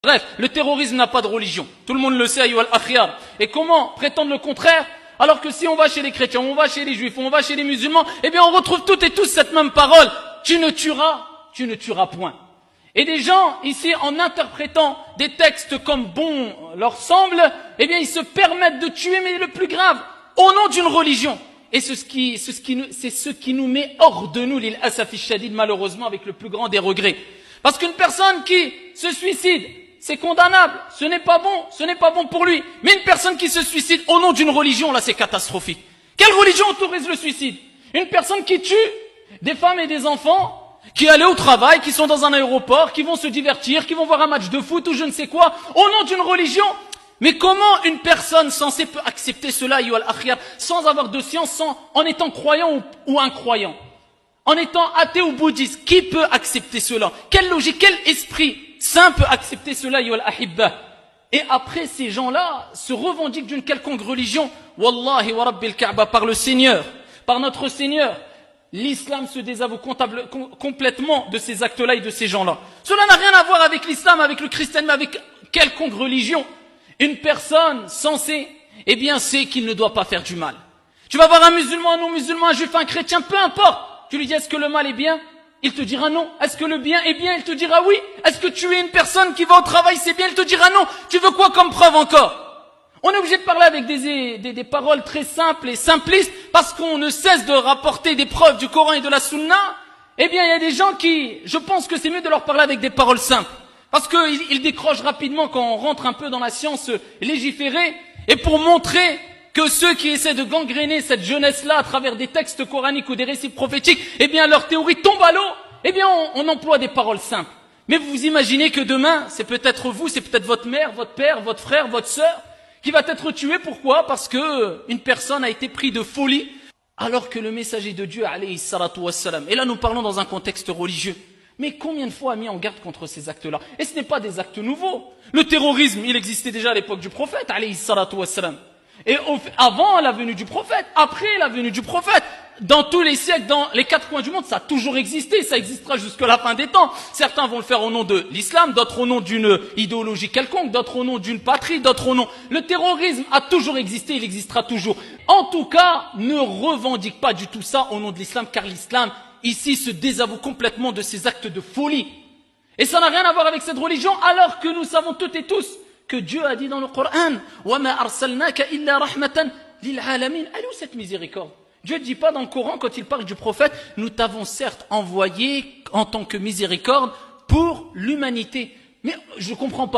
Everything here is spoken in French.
Bref, le terrorisme n'a pas de religion. Tout le monde le sait, ayyuhal akhyar. Et comment prétendre le contraire alors que si on va chez les chrétiens, on va chez les juifs, on va chez les musulmans, eh bien on retrouve toutes et tous cette même parole. Tu ne tueras point. Et des gens, ici, en interprétant des textes comme bon leur semble, eh bien ils se permettent de tuer, mais le plus grave, au nom d'une religion. Et c'est ce qui nous met hors de nous, l'il asafi shadid, malheureusement, avec le plus grand des regrets. Parce qu'une personne qui se suicide, c'est condamnable, ce n'est pas bon pour lui. Mais une personne qui se suicide au nom d'une religion, là c'est catastrophique. Quelle religion autorise le suicide? Une personne qui tue des femmes et des enfants, qui allaient au travail, qui sont dans un aéroport, qui vont se divertir, qui vont voir un match de foot ou je ne sais quoi, au nom d'une religion. Mais comment une personne censée peut accepter cela, ayyuhal akhyar, sans avoir de science, en étant croyant ou incroyant? En étant athée ou bouddhiste, qui peut accepter cela? Quelle logique, quel esprit saint peut accepter cela, ayyuhal ahibba? Et après, ces gens-là se revendiquent d'une quelconque religion. Wallahi wa rabbil Kaaba, par le Seigneur, par notre Seigneur, l'islam se désavoue complètement de ces actes-là et de ces gens-là. Cela n'a rien à voir avec l'islam, avec le christianisme, avec quelconque religion. Une personne censée, eh bien, sait qu'il ne doit pas faire du mal. Tu vas voir un musulman, un non-musulman, un juif, un chrétien, peu importe. Tu lui dis, est-ce que le mal est bien? Il te dira non. Est-ce que le bien est bien? Il te dira oui. Est-ce que tuer une personne qui va au travail, c'est bien? Il te dira non. Tu veux quoi comme preuve encore? On est obligé de parler avec des paroles très simples et simplistes parce qu'on ne cesse de rapporter des preuves du Coran et de la Sunna. Eh bien, il y a des gens qui, je pense que c'est mieux de leur parler avec des paroles simples. Parce qu'ils décrochent rapidement quand on rentre un peu dans la science légiférée. Et pour montrer que ceux qui essaient de gangréner cette jeunesse-là à travers des textes coraniques ou des récits prophétiques, eh bien leur théorie tombe à l'eau, eh bien on emploie des paroles simples. Mais vous imaginez que demain, c'est peut-être vous, c'est peut-être votre mère, votre père, votre frère, votre sœur, qui va être tué. Pourquoi? Parce que une personne a été prise de folie, alors que le messager de Dieu, alayhi salatu wassalam, et là nous parlons dans un contexte religieux, mais combien de fois a mis en garde contre ces actes-là? Et ce n'est pas des actes nouveaux. Le terrorisme, il existait déjà à l'époque du prophète, alayhi salatu wassalam. Et avant la venue du prophète, après la venue du prophète, dans tous les siècles, dans les quatre coins du monde, ça a toujours existé, ça existera jusqu'à la fin des temps. Certains vont le faire au nom de l'islam, d'autres au nom d'une idéologie quelconque, d'autres au nom d'une patrie, d'autres au nom... Le terrorisme a toujours existé, il existera toujours. En tout cas, ne revendique pas du tout ça au nom de l'islam, car l'islam, ici, se désavoue complètement de ces actes de folie. Et ça n'a rien à voir avec cette religion, alors que nous savons toutes et tous que Dieu a dit dans le Coran, وَمَا أَرْسَلْنَاكَ إِلَّا رَحْمَةً لِلْعَالَمِينَ. Elle est où cette miséricorde? Dieu ne dit pas dans le Coran, quand il parle du prophète, nous t'avons certes envoyé en tant que miséricorde pour l'humanité. Mais je ne comprends pas.